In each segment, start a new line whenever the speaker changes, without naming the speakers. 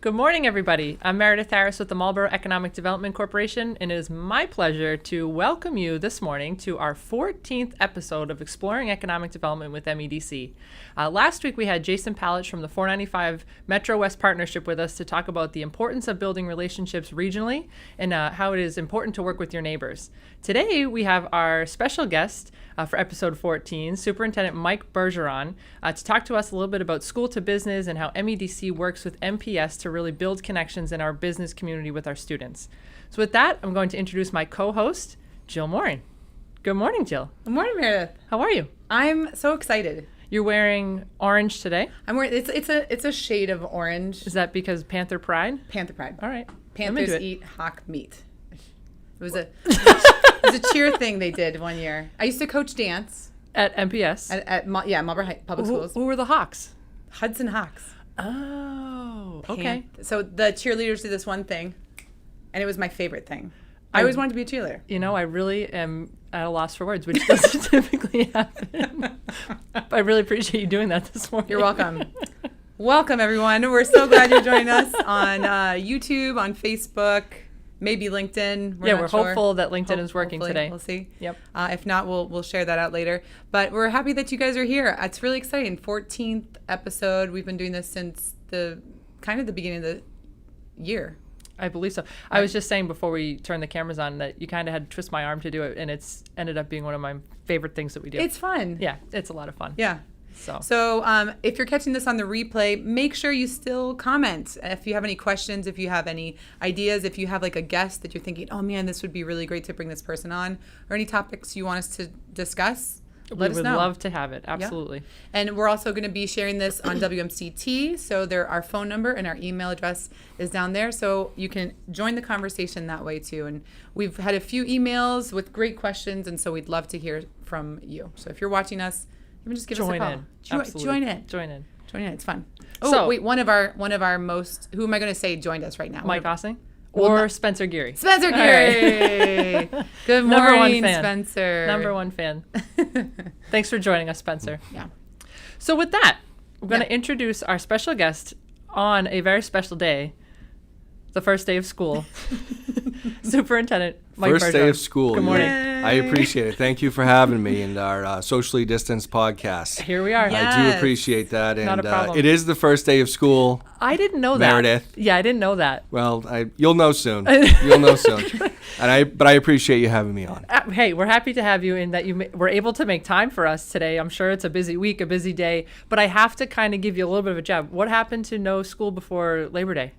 Good morning, everybody. I'm Meredith Harris with the Marlborough Economic Development Corporation, and it is my pleasure to welcome you this morning to our 14th episode of Exploring Economic Development with MEDC. Last week, we had Jason Palich from the 495 Metro West Partnership with us to talk about the importance of building relationships regionally and how it is important to work with your neighbors. Today, we have our special guest for episode 14, Superintendent Mike Bergeron, to talk to us a little bit about school to business and how MEDC works with MPS to really build connections in our business community with our students. So with that, I'm going to introduce my co-host, Jill Morin. Good morning, Jill.
Good morning, Meredith.
How are you?
I'm so excited.
You're wearing orange today?
I'm wearing it's a shade of orange.
Is that because Panther Pride?
Panther Pride.
All right.
Panthers eat hawk meat. It was a cheer thing they did one year. I used to coach dance
At MPS?
at Marlborough Public Schools.
Who were the Hawks?
Hudson Hawks.
Oh, okay.
So the cheerleaders did this one thing, and it was my favorite thing. I always wanted to be a cheerleader.
You know, I really am at a loss for words, which doesn't typically happen. I really appreciate you doing that this morning.
You're welcome. Welcome, everyone. We're so glad you're joining us on YouTube, on Facebook, maybe LinkedIn.
We're hopeful that LinkedIn is working today.
We'll see.
Yep.
If not, we'll share that out later. But we're happy that you guys are here. It's really exciting. 14th episode. We've been doing this since the beginning of the year.
I believe so. I was just saying before we turned the cameras on that you kind of had to twist my arm to do it, and it's ended up being one of my favorite things that we do.
It's fun.
Yeah, it's a lot of fun.
Yeah.
So
if you're catching this on the replay, make sure you still comment. If you have any questions, if you have any ideas, if you have like a guest that you're thinking, oh man, this would be really great to bring this person on, or any topics you want us to discuss, let us know.
We would love to have it. Absolutely.
Yeah. And we're also going to be sharing this on WMCT. So our phone number and our email address is down there. So you can join the conversation that way too. And we've had a few emails with great questions. And so we'd love to hear from you. So if you're watching us, even just give us a call. Join in.
Join in.
It's fun. Oh, so, wait, one of our most, who am I going to say joined us right now?
Mike Ossing? Or Spencer Geary.
Spencer Geary.
Right.
Good morning,
Number one fan.
Spencer.
Number one fan. Thanks for joining us, Spencer.
Yeah.
So with that, we're going to introduce our special guest on a very special day, the first day of school, Superintendent Mike Bergeron.
First day of school.
Good morning.
Yay.
I appreciate it. Thank you for having me in our socially distanced podcast.
Here we are.
Yeah.
I do
Yes.
appreciate that.
Not
And
a problem.
it is the first day of school.
I didn't know that.
Meredith.
Yeah, I didn't know that.
Well, you'll know soon. You'll know soon. But I appreciate you having me on.
Hey, we're happy to have you and that you were able to make time for us today. I'm sure it's a busy week, a busy day, but I have to kind of give you a little bit of a jab. What happened to no school before Labor Day?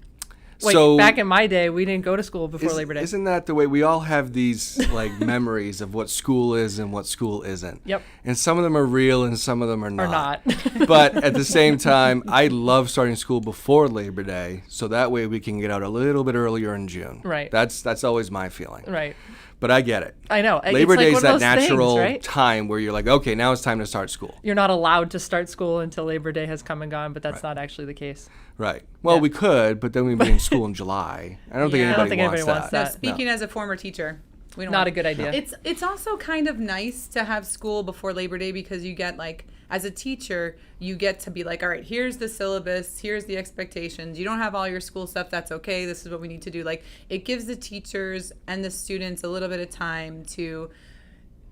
Like,
So
back in my day, we didn't go to school before Labor Day.
Isn't that the way we all have these like memories of what school is and what school isn't?
Yep.
And some of them are real and some of them are not.
Or not.
But at the same time, I love starting school before Labor Day, so that way we can get out a little bit earlier in June.
Right.
That's always my feeling.
Right.
But I get it.
I know.
Labor
It's like
Day
one
is
of
that
those
natural
things, right?
time where you're like, okay, now it's time to start school.
You're not allowed to start school until Labor Day has come and gone, but that's not actually the case.
Right. Well,
Yeah.
we could, but then we'd be in school in July. I don't think
Yeah. I
anybody,
don't
think
wants,
anybody wants
that.
that.
Speaking as a former teacher, we don't
Not
want
a good idea.
It's also kind of nice to have school before Labor Day because you get like, as a teacher, you get to be like, all right, here's the syllabus, here's the expectations. You don't have all your school stuff. That's okay. This is what we need to do. Like, it gives the teachers and the students a little bit of time to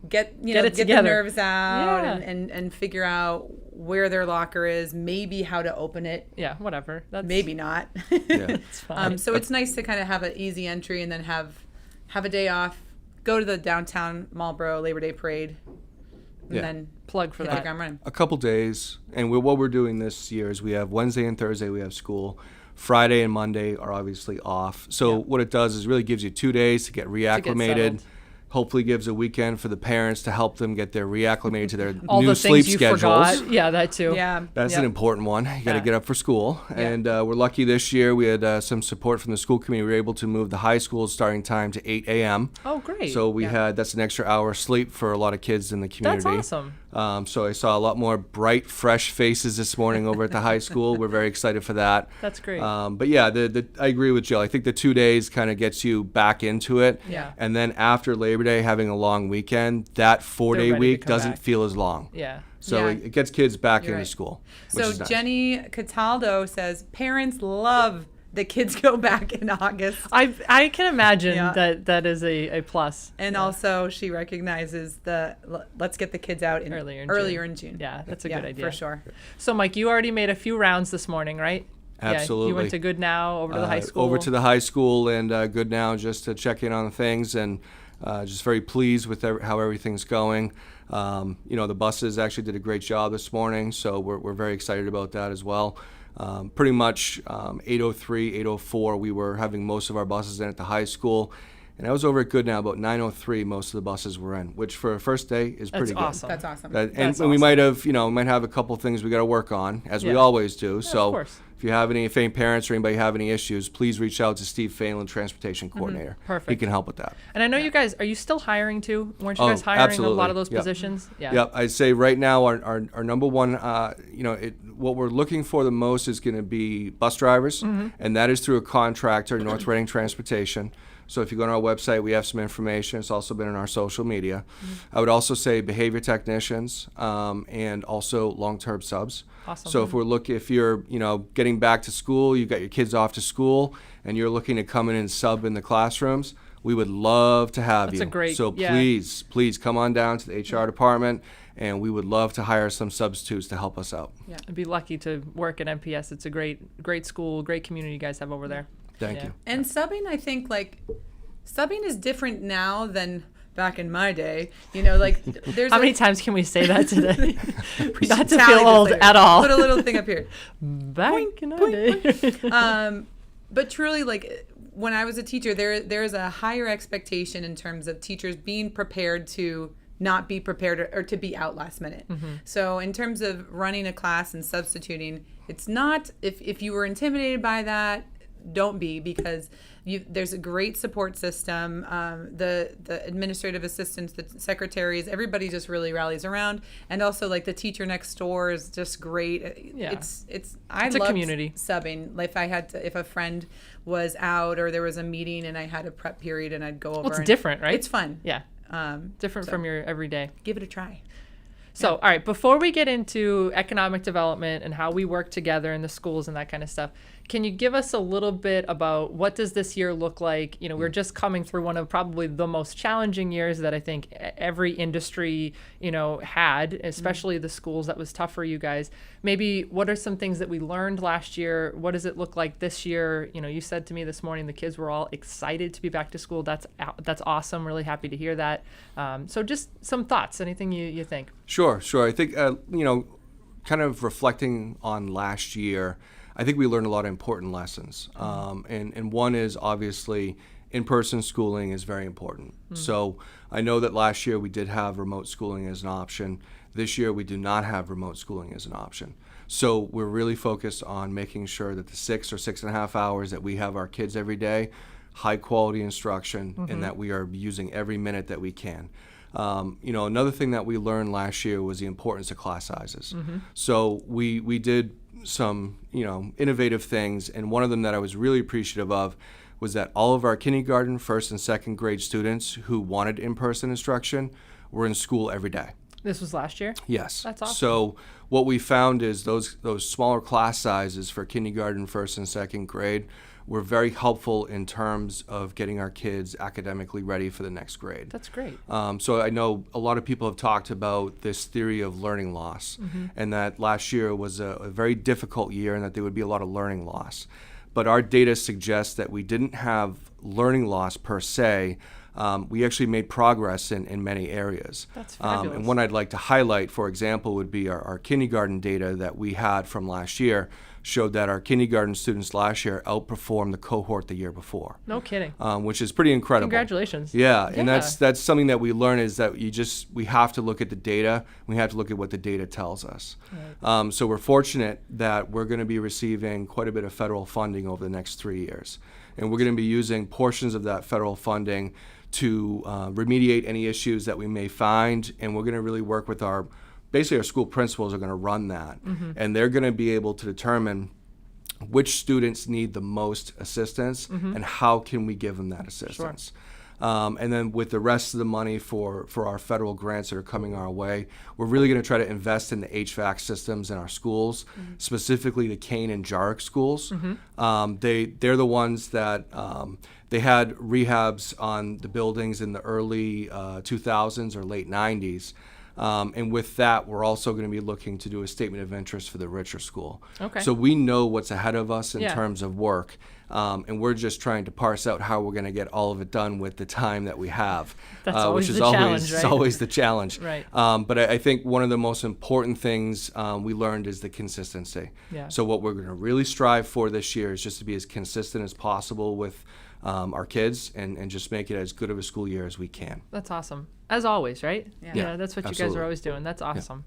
get the nerves out
Yeah.
and figure out where their locker is, maybe how to open it.
Yeah, whatever. That's
Maybe not.
Yeah.
It's fine.
So it's nice to kind of have an easy entry and then have a day off, go to the downtown Marlborough Labor Day parade, and
Yeah.
then
Plug for
hit the
that.
ground running.
A couple days. And what we're doing this year is we have Wednesday and Thursday we have school. Friday and Monday are obviously off. So what it does is really gives you 2 days to get reacclimated.
settled.
Hopefully gives a weekend for the parents to help them get their reacclimated to their
All
new
the
sleep
things you
schedules.
forgot. Yeah, that too.
Yeah.
That's
Yep.
an important one. You got to
Yeah.
get up for school. And we're lucky this year. We had some support from the school committee. We were able to move the high school's starting time to 8 a.m.
Oh, great.
So that's an extra hour of sleep for a lot of kids in the community.
That's awesome.
So I saw a lot more bright, fresh faces this morning over at the high school. We're very excited for that.
That's great.
But yeah, I agree with Jill. I think the 2 days kind of gets you back into it.
Yeah.
And then after Labor Day, having a long weekend, that 4-day
ready to
week
come
doesn't
back.
feel as long.
Yeah.
So
Yeah.
it gets kids back
You're
into
right.
school, which
So
is nice.
Jenny Cataldo says parents love the kids go back in August.
I can imagine
Yeah.
that is a plus.
And also she recognizes let's get the kids out earlier in June.
Yeah, that's a good idea.
For sure.
So, Mike, you already made a few rounds this morning, right?
Absolutely.
Yeah, you went to Good Now, over to the high school.
Over to the high school and Good Now just to check in on things, and just very pleased with how everything's going. The buses actually did a great job this morning, so we're very excited about that as well. Pretty much 8:03, 8:04, we were having most of our buses in at the high school. And I was over at Good Now about 9:03. Most of the buses were in, which for a first day is pretty good.
Awesome.
That's awesome.
That's
we might have, might have a couple things we got to work on, as we always do. So
of course.
if you have if any parents or anybody have any issues, please reach out to Steve Phelan, Transportation Coordinator.
Perfect.
He can help with that.
And I know you guys, are you still hiring too? Weren't you guys hiring
absolutely.
a lot of those
Yep.
positions? Yeah.
Yep. I'd say right now our number one, what we're looking for the most is going to be bus drivers, and that is through a contractor, North Reading Transportation. So if you go on our website, we have some information. It's also been in our social media. I would also say behavior technicians and also long-term subs.
Awesome.
So if you're getting back to school, you've got your kids off to school, and you're looking to come in and sub in the classrooms, we would love to have you.
That's a great,
So please come on down to the HR department, and we would love to hire some substitutes to help us out.
Yeah.
I'd be lucky to work at MPS. It's a great school, great community you guys have over there.
Thank you.
And subbing, I think, subbing is different now than back in my day. There's
How many times can we say that today? Not to
tally
feel
this
old
later.
at all.
Put a little thing up here.
Back in our day.
But truly, when I was a teacher, there is a higher expectation in terms of teachers being prepared to not be prepared or to be out last minute. So in terms of running a class and substituting, it's not, if you were intimidated by that, don't be, because there's a great support system. The administrative assistants, the secretaries, everybody just really rallies around. And also the teacher next door is just great.
Yeah.
It's
a
loved
community.
Subbing. If a friend was out or there was a meeting and I had a prep period and I'd go over.
Well, it's different, right?
It's fun.
Yeah. Different from your everyday.
Give it a try.
So, all right, before we get into economic development and how we work together in the schools and that kind of stuff, can you give us a little bit about what does this year look like? We're just coming through one of probably the most challenging years that I think every industry, had, especially the schools. That was tough for you guys. Maybe what are some things that we learned last year? What does it look like this year? You said to me this morning the kids were all excited to be back to school. That's awesome. Really happy to hear that. So just some thoughts, anything you think?
Sure. I think, kind of reflecting on last year, I think we learned a lot of important lessons. And one is obviously in-person schooling is very important. So I know that last year we did have remote schooling as an option. This year we do not have remote schooling as an option. So we're really focused on making sure that the 6 or 6.5 hours that we have our kids every day, high quality instruction, and that we are using every minute that we can. Another thing that we learned last year was the importance of class sizes. So we did some, innovative things, and one of them that I was really appreciative of was that all of our kindergarten, first and second grade students who wanted in-person instruction were in school every day.
This was last year?
Yes.
That's awesome.
So what we found is those smaller class sizes for kindergarten, first and second grade were very helpful in terms of getting our kids academically ready for the next grade.
That's great.
So I know a lot of people have talked about this theory of learning loss, and that last year was a very difficult year and that there would be a lot of learning loss. But our data suggests that we didn't have learning loss per se. We actually made progress in many areas.
That's fabulous.
And one I'd like to highlight, for example, would be our kindergarten data that we had from last year showed that our kindergarten students last year outperformed the cohort the year before.
No kidding.
Which is pretty incredible.
Congratulations.
Yeah, and that's something that we learn is that we have to look at the data. We have to look at what the data tells us. Right. So we're fortunate that we're going to be receiving quite a bit of federal funding over the next 3 years. And we're going to be using portions of that federal funding to remediate any issues that we may find, and we're going to really work with our school principals are going to run that, and they're going to be able to determine which students need the most assistance and how can we give them that assistance. And then with the rest of the money for our federal grants that are coming our way, we're really going to try to invest in the HVAC systems in our schools, specifically the Kane and Jarrick schools. They're the ones that they had rehabs on the buildings in the early 2000s or late 90s. And with that, we're also going to be looking to do a statement of interest for the Richer School.
Okay.
So we know what's ahead of us in
Yeah.
terms of work, and we're just trying to parse out how we're going to get all of it done with the time that we have.
That's always
which is
the
always
challenge, right?
it's always the challenge.
Right.
But I think one of the most important things we learned is the consistency.
Yeah.
So what we're going to really strive for this year is just to be as consistent as possible with our kids and just make it as good of a school year as we can.
That's awesome. As always, right?
Yeah.
That's what you guys
Absolutely.
are always doing. That's awesome.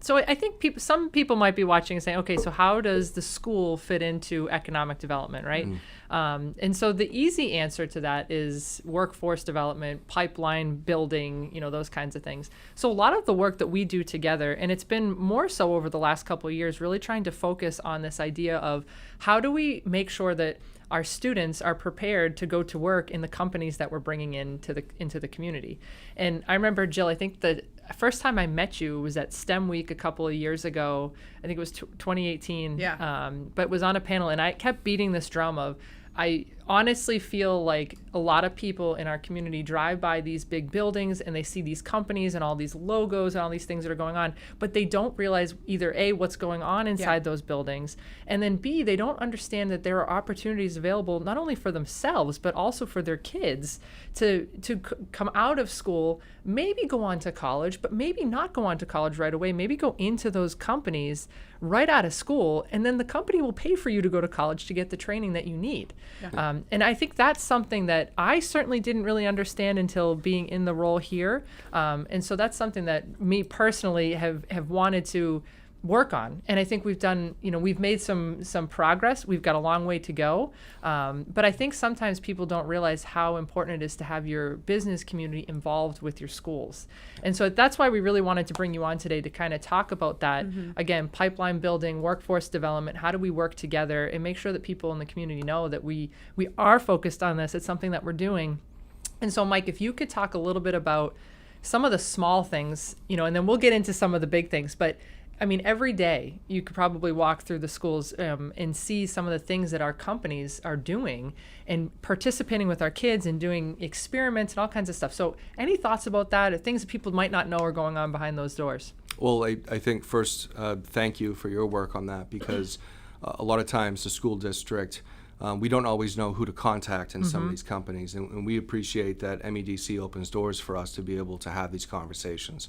So I think some people might be watching and saying, okay, so how does the school fit into economic development, right? And so the easy answer to that is workforce development, pipeline building, those kinds of things. So a lot of the work that we do together, and it's been more so over the last couple of years, really trying to focus on this idea of how do we make sure that our students are prepared to go to work in the companies that we're bringing into the community. And I remember, Jill, I think the first time I met you was at STEM Week a couple of years ago. I think it was 2018.
Yeah.
But it was on a panel, and I kept beating this drum of, I honestly feel like a lot of people in our community drive by these big buildings and they see these companies and all these logos and all these things that are going on, but they don't realize either A, what's going on inside those buildings, and then B, they don't understand that there are opportunities available not only for themselves, but also for their kids to come out of school, maybe go on to college, but maybe not go on to college right away, maybe go into those companies right out of school, and then the company will pay for you to go to college to get the training that you need. And I think that's something that I certainly didn't really understand until being in the role here. And so that's something that me personally have wanted to work on. And I think we've done, we've made some progress. We've got a long way to go. But I think sometimes people don't realize how important it is to have your business community involved with your schools. And so that's why we really wanted to bring you on today to kind of talk about that. Again, pipeline building, workforce development, how do we work together and make sure that people in the community know that we are focused on this. It's something that we're doing. And so, Mike, if you could talk a little bit about some of the small things, and then we'll get into some of the big things, but I mean, every day you could probably walk through the schools and see some of the things that our companies are doing and participating with our kids and doing experiments and all kinds of stuff. So any thoughts about that, or things that people might not know are going on behind those doors?
Well, I think first, thank you for your work on that, because a lot of times the school district, we don't always know who to contact in some of these companies, and we appreciate that MEDC opens doors for us to be able to have these conversations.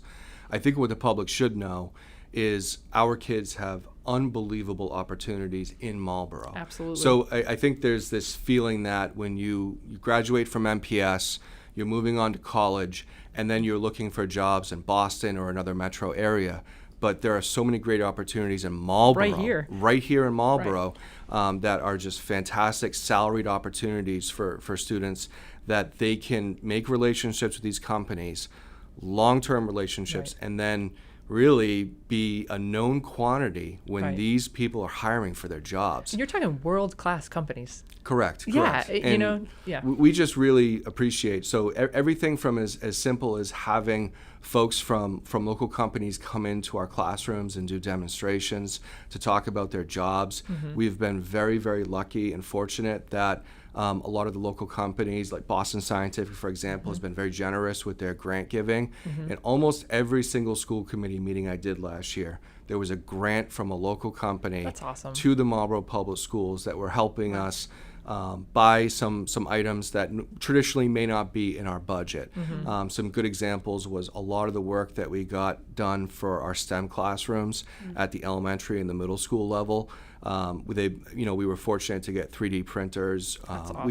I think what the public should know is our kids have unbelievable opportunities in Marlborough.
Absolutely.
So I think there's this feeling that when you graduate from MPS, you're moving on to college, and then you're looking for jobs in Boston or another metro area. But there are so many great opportunities in Marlborough. Right here in Marlborough, that are just fantastic salaried opportunities for students, that they can make relationships with these companies, long-term relationships, and then really be a known quantity when these people are hiring for their jobs.
You're talking world-class companies.
Correct.
Yeah,
And we just really appreciate, so everything from as simple as having folks from local companies come into our classrooms and do demonstrations to talk about their jobs. We've been very, very lucky and fortunate that a lot of the local companies, like Boston Scientific, for example, has been very generous with their grant giving. And almost every single school committee meeting I did last year, there was a grant from a local company
That's awesome.
to the Marlborough Public Schools that were helping us buy some items that traditionally may not be in our budget. Some good examples was a lot of the work that we got done for our STEM classrooms at the elementary and the middle school level. We were fortunate to get 3D printers.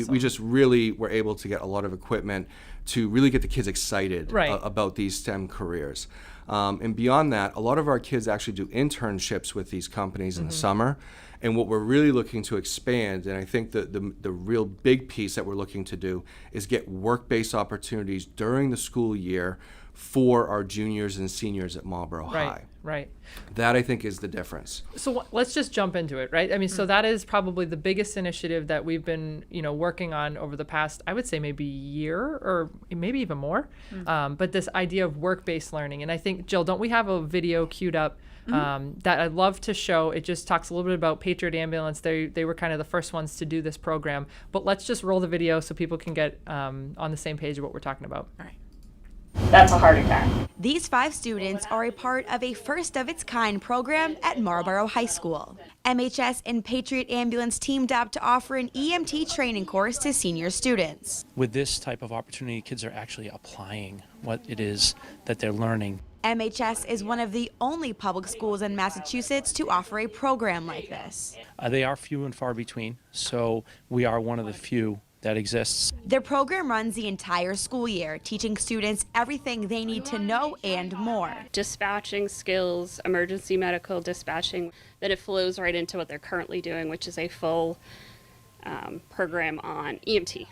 We just really were able to get a lot of equipment to really get the kids excited about these STEM careers. And beyond that, a lot of our kids actually do internships with these companies in the summer. And what we're really looking to expand, and I think the real big piece that we're looking to do, is get work-based opportunities during the school year for our juniors and seniors at Marlborough High.
Right.
That, I think, is the difference.
So let's just jump into it, right? I mean, so that is probably the biggest initiative that we've been, working on over the past, I would say maybe year or maybe even more. But this idea of work-based learning. And I think, Jill, don't we have a video queued up that I'd love to show? It just talks a little bit about Patriot Ambulance. They were kind of the first ones to do this program. But let's just roll the video so people can get on the same page of what we're talking about.
All right.
That's a heart attack.
These 5 students are a part of a first-of-its-kind program at Marlborough High School. MHS and Patriot Ambulance teamed up to offer an EMT training course to senior students.
With this type of opportunity, kids are actually applying what it is that they're learning.
MHS is one of the only public schools in Massachusetts to offer a program like this.
They are few and far between, so we are one of the few that exists.
Their program runs the entire school year, teaching students everything they need to know and more.
Dispatching skills, emergency medical dispatching, then it flows right into what they're currently doing, which is a full program on EMT.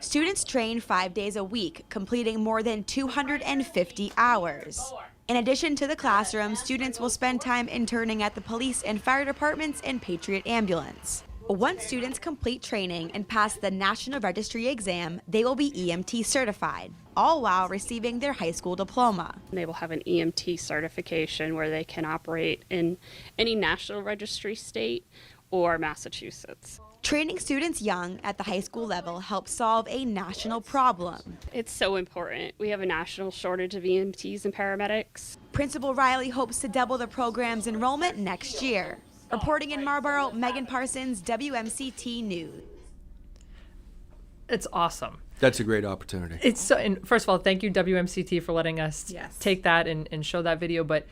Students train 5 days a week, completing more than 250 hours. In addition to the classroom, students will spend time interning at the police and fire departments and Patriot Ambulance. Once students complete training and pass the National Registry exam, they will be EMT certified, all while receiving their high school diploma.
They will have an EMT certification where they can operate in any National Registry state or Massachusetts.
Training students young at the high school level helps solve a national problem.
It's so important. We have a national shortage of EMTs and paramedics.
Principal Riley hopes to double the program's enrollment next year. Reporting in Marlborough, Megan Parsons, WMCT News.
It's awesome.
That's a great opportunity.
It's so, and first of all, thank you WMCT for letting us take that and show that video. But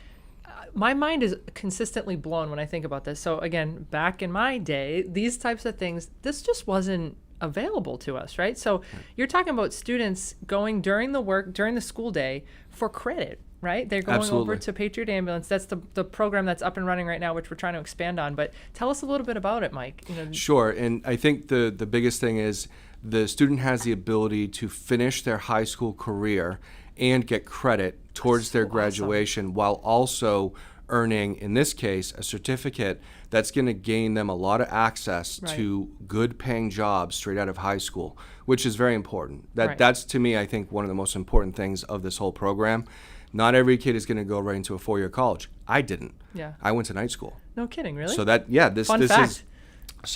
my mind is consistently blown when I think about this. So again, back in my day, these types of things, this just wasn't available to us, right? So you're talking about students going during the school day for credit. Right? They're going over to Patriot Ambulance. That's the program that's up and running right now, which we're trying to expand on. But tell us a little bit about it, Mike.
Sure. And I think the biggest thing is the student has the ability to finish their high school career and get credit towards their graduation while also earning, in this case, a certificate that's going to gain them a lot of access to good paying jobs straight out of high school, which is very important. That's, to me, I think, one of the most important things of this whole program. Not every kid is going to go right into a 4-year college. I didn't.
Yeah.
I went to night school.
No kidding, really?
So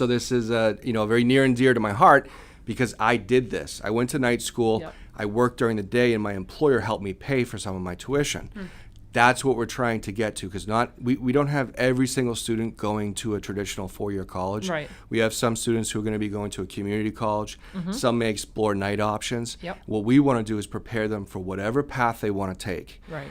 this is very near and dear to my heart because I did this. I went to night school.
Yep.
I worked during the day, and my employer helped me pay for some of my tuition. That's what we're trying to get to, because we don't have every single student going to a traditional 4-year college.
Right.
We have some students who are going to be going to a community college. Some may explore night options.
Yep.
What we want to do is prepare them for whatever path they want to take.
Right.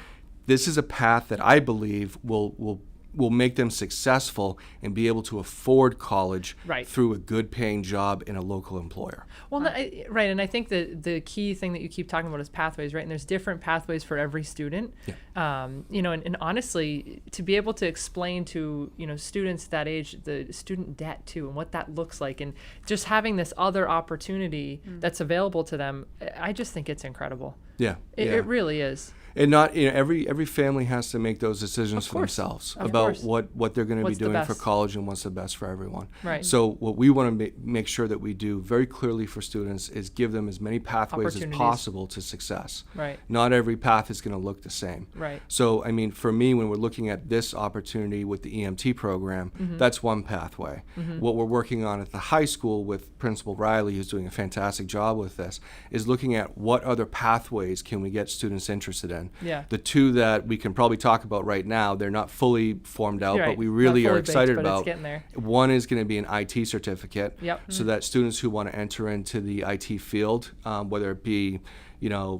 This is a path that I believe will make them successful and be able to afford college through a good paying job in a local employer.
Well, right. And I think the key thing that you keep talking about is pathways, right? And there's different pathways for every student. Yeah. And honestly, to be able to explain to, students that age, the student debt too, and what that looks like, and just having this other opportunity that's available to them, I just think it's incredible.
Yeah.
It really is.
And not every family has to make those decisions for themselves about what they're going to be doing for college and what's the best for everyone.
Right.
So what we want to make sure that we do very clearly for students is give them as many pathways as possible to success.
Right.
Not every path is going to look the same.
Right.
So I mean, for me, when we're looking at this opportunity with the EMT program, that's one pathway. What we're working on at the high school with Principal Riley, who's doing a fantastic job with this, is looking at what other pathways can we get students interested in.
Yeah.
The two that we can probably talk about right now, they're not fully formed out, but we really are excited about.
It's getting there.
One is going to be an IT certificate,
Yep.
so that students who want to enter into the IT field, whether it be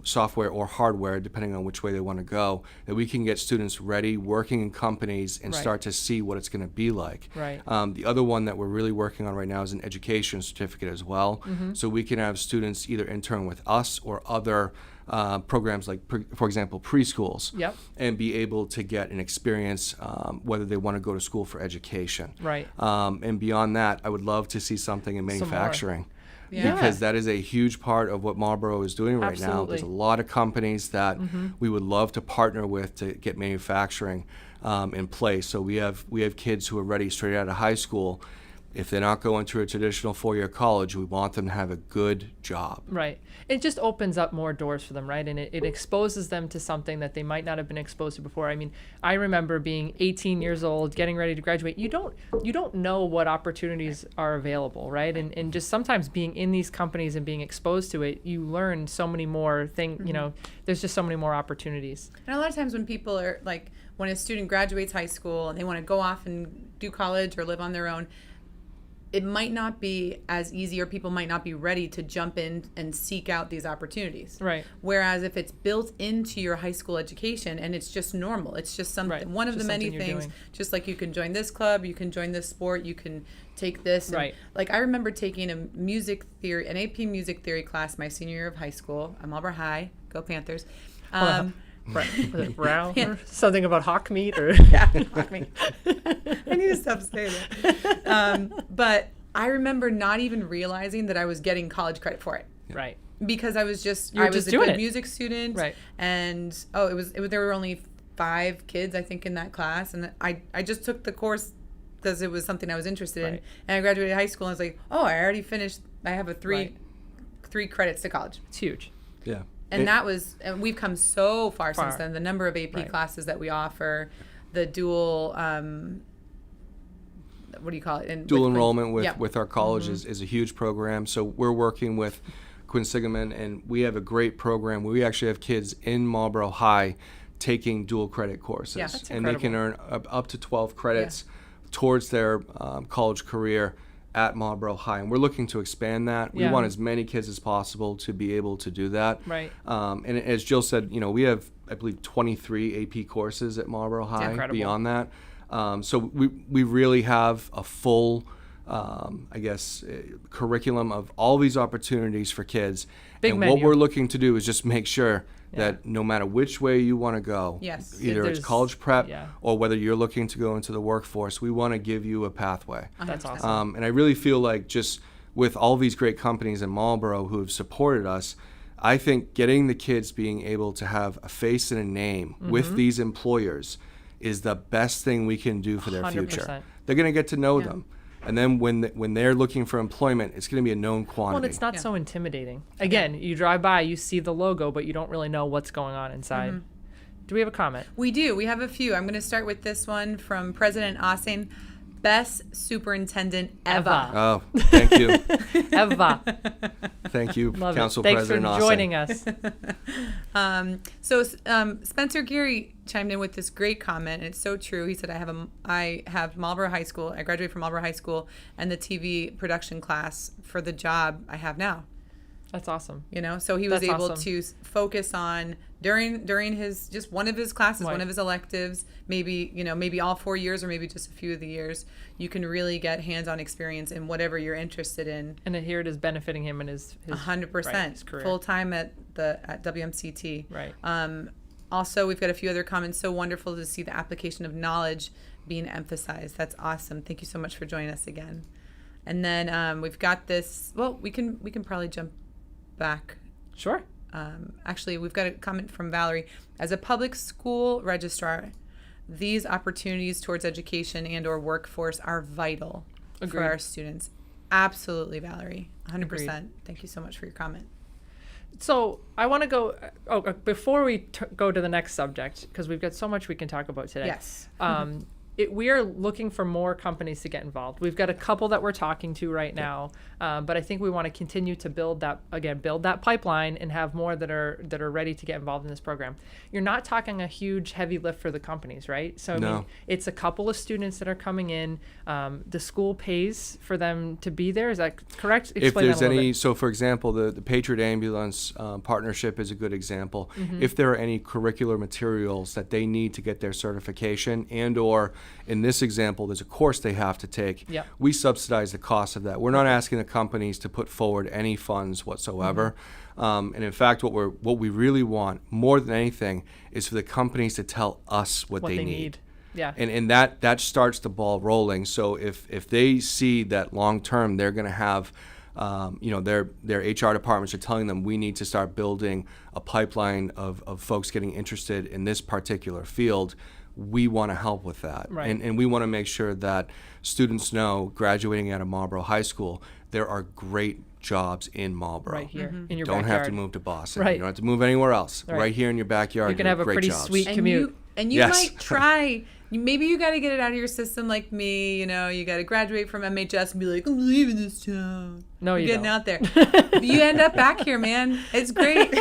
software or hardware, depending on which way they want to go, that we can get students ready, working in companies, and start to see what it's going to be like.
Right.
The other one that we're really working on right now is an education certificate as well. So we can have students either intern with us or other programs like, for example, preschools, and be able to get an experience whether they want to go to school for education.
Right.
And beyond that, I would love to see something in manufacturing.
Yeah.
because that is a huge part of what Marlborough is doing right now.
Absolutely.
There's a lot of companies that we would love to partner with to get manufacturing in place. So we have kids who are ready straight out of high school. If they're not going to a traditional four-year college, we want them to have a good job.
Right. It just opens up more doors for them, right? And it exposes them to something that they might not have been exposed to before. I mean, I remember being 18 years old, getting ready to graduate. You don't know what opportunities are available, right? And just sometimes being in these companies and being exposed to it, you learn so many more things, you know, there's just so many more opportunities.
And a lot of times when people are like, when a student graduates high school and they want to go off and do college or live on their own, it might not be as easy, or people might not be ready to jump in and seek out these opportunities.
Right.
Whereas if it's built into your high school education and it's just normal, it's just something,
Right.
one of
Just
the many
something you're
things,
doing.
just like you can join this club, you can join this sport, you can take this. And,
Right.
like I remember taking an AP music theory class my senior year of high school at Marlborough High, go Panthers.
Right. Was it brown or something about hawk meat or
Yeah, fuck me. I need to stop saying that. But I remember not even realizing that I was getting college credit for it,
right.
because I was just
You were
I was
just
a
doing
good
it.
music student,
Right.
And there were only 5 kids I think in that class, and I just took the course because it was something I was interested in,
Right.
and I graduated high school and I was like, oh, I already finished. I have a
Right.
3 credits to college.
It's huge.
Yeah.
And and we've come so far
Far.
since then. The number of AP
Right.
classes that we offer, the dual, what do you call it?
Dual enrollment
yeah.
with our college is a huge program. So we're working with Quinsigamond, and we have a great program where we actually have kids in Marlborough High taking dual credit courses.
Yeah, that's
and they can earn up to 12 credits towards their college career at Marlborough High. And we're looking to expand that. We
Yeah.
want as many kids as possible to be able to do that.
Right.
And as Jill said, you know, we have, I believe, 23 AP courses at Marlborough High.
incredible.
Beyond that. So we really have a full, curriculum of all these opportunities for kids.
Big
and
menu.
what we're looking to do is just make sure that no matter which way you want to go,
Yes.
either it's
There's-
college prep
yeah.
or whether you're looking to go into the workforce, we want to give you a pathway.
That's
100%.
awesome.
And I really feel like just with all these great companies in Marlborough who have supported us, I think getting the kids being able to have a face and a name with these employers is the best thing we can do for their
100%.
future. They're going to get to know them. And then when they're looking for employment, it's going to be a known quantity.
Well, it's not so intimidating. Again, you drive by, you see the logo, but you don't really know what's going on inside. Do we have a comment?
We do. We have a few. I'm going to start with this one from President Ossing. Best superintendent ever.
Oh, thank you.
Eva.
Thank you,
Love
Council
it. Thanks
President
for
Ossing.
joining us.
Spencer Geary chimed in with this great comment, and it's so true. He said, I have Marlborough High School. I graduated from Marlborough High School and the TV production class for the job I have now.
That's awesome.
You know, so he was
That's
able
awesome.
to focus on during his just one of his classes,
Right.
one of his electives, maybe all 4 years or maybe just a few of the years. You can really get hands-on experience in whatever you're interested in.
And here it is benefiting him and his
100%
his career.
full time at WMCT.
Right.
Also, we've got a few other comments. So wonderful to see the application of knowledge being emphasized. That's awesome. Thank you so much for joining us again. And then we've got this. Well, we can probably jump back.
Sure.
Actually, we've got a comment from Valerie. As a public school registrar, these opportunities towards education and or workforce are vital
Agreed.
for our students. Absolutely, Valerie. 100%.
Agreed.
Thank you so much for your comment.
So I want to go, before we go to the next subject, because we've got so much we can talk about today.
Yes.
We are looking for more companies to get involved. We've got a couple that we're talking to right now, but I think we want to continue to build that pipeline and have more that are ready to get involved in this program. You're not talking a huge heavy lift for the companies, right? So I mean, it's a couple of students that are coming in. The school pays for them to be there. Is that correct?
If
Explain
there's
that a little
any,
bit.
so for example, the Patriot Ambulance partnership is a good example. If there are any curricular materials that they need to get their certification, and or in this example, there's a course they have to take,
Yep.
we subsidize the cost of that. We're not asking the companies to put forward any funds whatsoever. And in fact, what we really want more than anything is for the companies to tell us what they need.
Yeah.
And that starts the ball rolling. So if they see that long term they're going to have their HR departments are telling them we need to start building a pipeline of folks getting interested in this particular field. We want to help with that.
Right.
And we want to make sure that students know, graduating out of Marlborough High School, there are great jobs in Marlborough.
Right here in your
Don't
backyard.
have to move to Boston.
Right.
You don't have to move anywhere else.
Right.
Right here in your backyard.
You can
there are
have a
great
pretty
jobs.
sweet commute.
And you
Yes.
might try. Maybe you got to get it out of your system like me. You got to graduate from MHS and be like, I'm leaving this town.
No, you
getting
don't.
out there. You end up back here, man. It's great.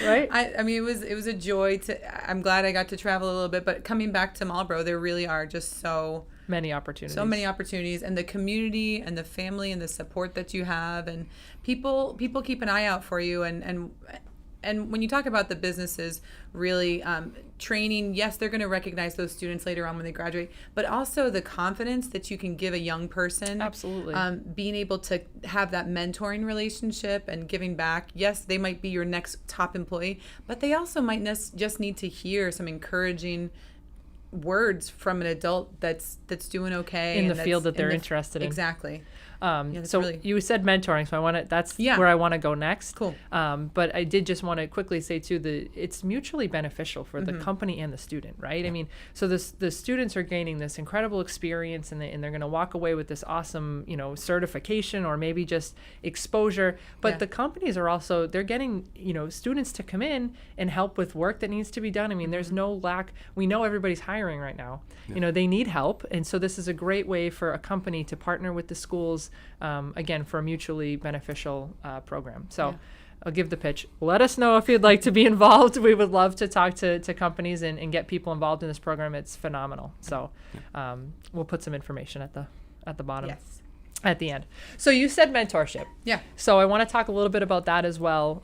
Right?
I mean, it was a joy to. I'm glad I got to travel a little bit, but coming back to Marlborough, there really are just so
many opportunities.
so many opportunities, and the community and the family and the support that you have, and people keep an eye out for you, and when you talk about the businesses, really training, yes, they're going to recognize those students later on when they graduate, but also the confidence that you can give a young person.
Absolutely.
Being able to have that mentoring relationship and giving back. Yes, they might be your next top employee, but they also might just need to hear some encouraging words from an adult that's doing okay
In
and
the field that they're
in the-
interested in.
Exactly. that's
So
really-
you said mentoring, so that's
Yeah.
where I want to go next.
Cool.
But I did just want to quickly say too that it's mutually beneficial for the company and the student, right? I mean, so the students are gaining this incredible experience, and they're going to walk away with this awesome, certification or maybe just exposure. But
Yeah.
the companies are also, they're getting, students to come in and help with work that needs to be done. I mean, there's no lack. We know everybody's hiring right now. They need help, and so this is a great way for a company to partner with the schools. Again, for a mutually beneficial program. So I'll give the pitch. Let us know if you'd like to be involved. We would love to talk to companies and get people involved in this program. It's phenomenal. So we'll put some information at the bottom.
Yes.
At the end. So you said mentorship.
Yeah.
So I want to talk a little bit about that as well.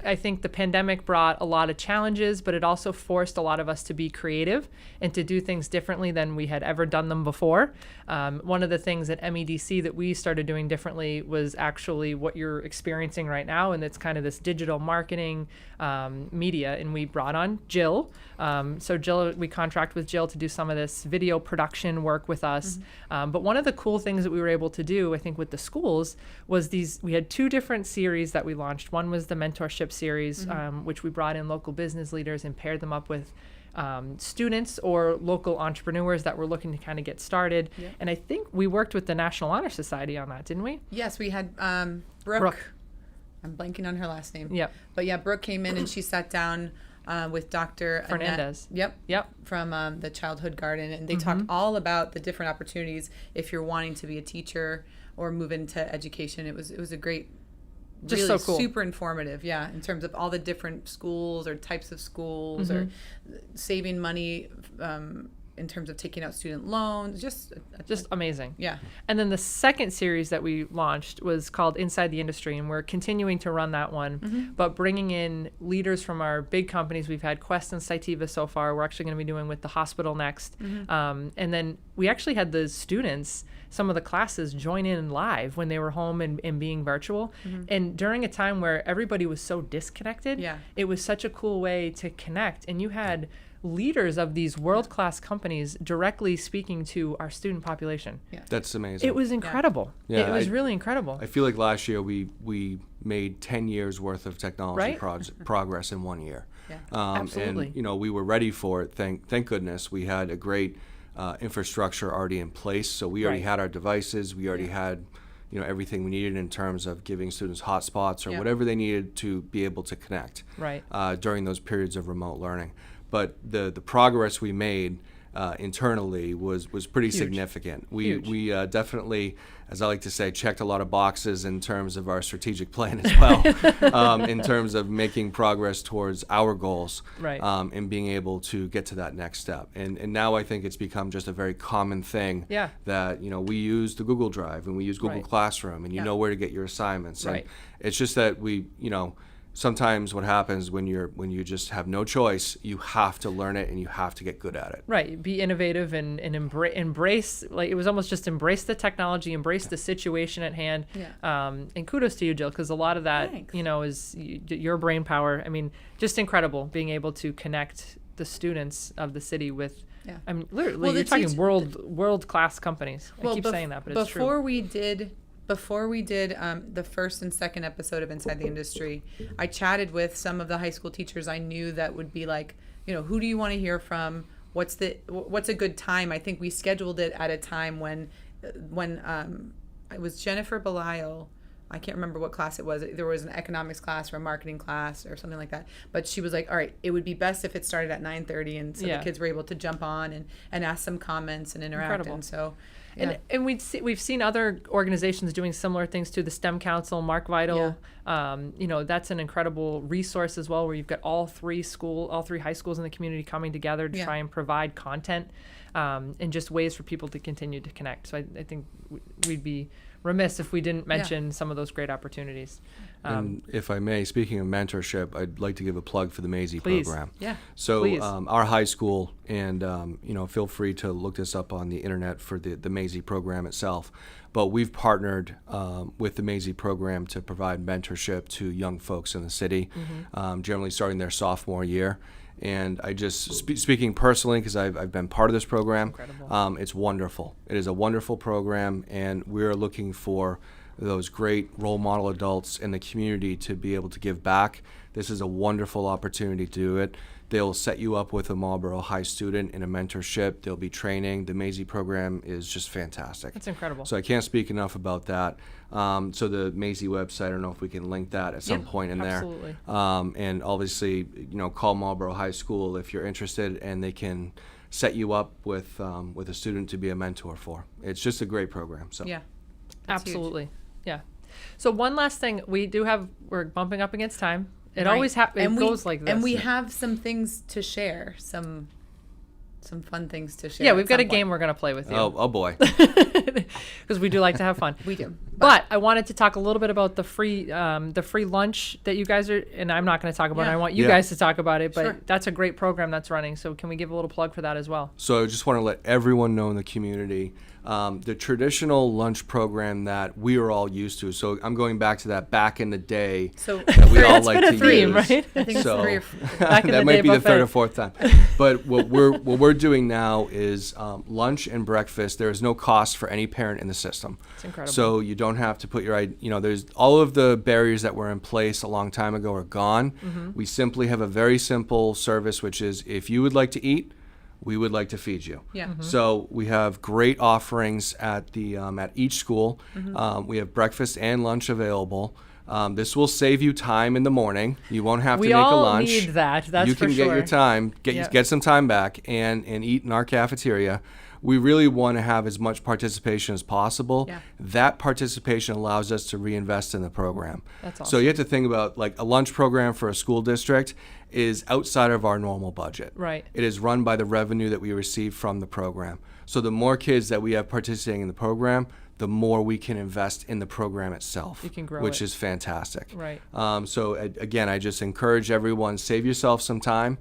I think the pandemic brought a lot of challenges, but it also forced a lot of us to be creative and to do things differently than we had ever done them before. One of the things at MEDC that we started doing differently was actually what you're experiencing right now, and it's kind of this digital marketing media. And we brought on Jill. So Jill, we contract with Jill to do some of this video production work with us. But one of the cool things that we were able to do, I think, with the schools was we had two different series that we launched. One was the mentorship series, which we brought in local business leaders and paired them up with students or local entrepreneurs that were looking to kind of get started.
Yeah.
And I think we worked with the National Honor Society on that, didn't we?
Yes, we had Brooke. I'm blanking on her last name.
Yep.
But yeah, Brooke came in and she sat down with Dr.
Fernandez.
Annette,
Yep.
from the Childhood Garden, and they talked all about the different opportunities if you're wanting to be a teacher or move into education. It was a great,
Just
really
so cool.
super informative, in terms of all the different schools or types of schools or saving money in terms of taking out student loans. Just
amazing.
yeah.
And then the second series that we launched was called Inside the Industry, and we're continuing to run that one, but bringing in leaders from our big companies. We've had Quest and Cytiva so far. We're actually going to be doing with the hospital next. And then we actually had the students, some of the classes, join in live when they were home and being virtual. And during a time where everybody was so disconnected, it was such a cool way to connect. And you had leaders of these world-class companies directly speaking to our student population.
That's amazing.
It was incredible.
Yeah,
It was really incredible.
I feel like last year we made 10 years worth of technology
Right?
progress in 1 year.
Absolutely.
And we were ready for it. Thank goodness. We had a great infrastructure already in place. So we already
Right.
had our devices. We already had everything we needed in terms of giving students hotspots or
Yeah.
whatever they needed to be able to connect
Right.
during those periods of remote learning. But the progress we made internally was pretty significant. We definitely, as I like to say, checked a lot of boxes in terms of our strategic plan as well, in terms of making progress towards our goals,
Right.
And being able to get to that next step. And now I think it's become just a very common thing that we use the Google Drive and we use Google
Right.
Classroom, and you know where to get your assignments.
Right.
And it's just that we sometimes what happens when you just have no choice, you have to learn it and you have to get good at it.
Right. Be innovative and embrace, like it was almost just embrace the technology, embrace the situation at hand. And kudos to you, Jill, because a lot of that,
Thanks.
is your brain power. I mean, just incredible being able to connect the students of the city with, literally,
Well,
you're
the
talking
teach-
world-class companies. I keep saying that, but it's true.
Before we did Before we did the first and second episode of Inside the Industry, I chatted with some of the high school teachers I knew that would be like, who do you want to hear from? What's a good time? I think we scheduled it at a time when it was Jennifer Belial. I can't remember what class it was. There was an economics class or a marketing class or something like that. But she was like, all right, it would be best if it started at 9:30, and so the kids were able to jump on and ask some comments and interact.
Incredible.
And so,
and we've seen other organizations doing similar things to the STEM Council, Mark Vital. That's an incredible resource as well, where you've got all three high schools in the community coming together to try and provide content and just ways for people to continue to connect. So I think we'd be remiss if we didn't mention some of those great opportunities.
And if I may, speaking of mentorship, I'd like to give a plug for the Mazie program.
Yeah.
So our high school, and feel free to look this up on the internet for the Mazie program itself. But we've partnered with the Mazie program to provide mentorship to young folks in the city, generally starting their sophomore year. And I just, speaking personally, because I've been part of this program, it's wonderful. It is a wonderful program, and we're looking for those great role model adults in the community to be able to give back. This is a wonderful opportunity to do it. They'll set you up with a Marlborough High student in a mentorship. There'll be training. The Mazie program is just fantastic.
That's incredible.
So I can't speak enough about that. So the Mazie website, I don't know if we can link that at some point in
absolutely.
there. And obviously, call Marlborough High School if you're interested, and they can set you up with a student to be a mentor for. It's just a great program. So
absolutely, huge. Yeah. So one last thing, we're bumping up against time. It
Right.
always goes like this.
And we have some things to share, some fun things to share.
Yeah, we've got a game we're going to play with you.
Oh boy.
Because we do like to have fun.
We do.
But I wanted to talk a little bit about the free lunch that you guys are, and I'm not going to talk about it. I want you guys to talk about it, but that's a great program that's running. So can we give a little plug for that as well?
So I just want to let everyone know in the community, the traditional lunch program that we are all used to. So I'm going back to that back in the day that we all like to
theme,
use.
right?
I think
So
it's
Back in
that
the
might
day
be the
buffet.
third or fourth time. But what we're doing now is lunch and breakfast. There is no cost for any parent in the system.
It's incredible.
So you don't have to put there's all of the barriers that were in place a long time ago are gone. We simply have a very simple service, which is if you would like to eat, we would like to feed you.
Yeah.
So we have great offerings at at each school. We have breakfast and lunch available. This will save you time in the morning. You won't have to make a lunch.
We all need that. That's
you
for
can
sure.
get your time, get some time back, and eat in our cafeteria. We really want to have as much participation as possible.
Yeah.
That participation allows us to reinvest in the program.
That's awesome.
So you have to think about, like, a lunch program for a school district is outside of our normal budget.
Right.
It is run by the revenue that we receive from the program. So the more kids that we have participating in the program, the more we can invest in the program itself.
You can grow
which
it.
is fantastic.
Right.
So again, I just encourage everyone, save yourself some time.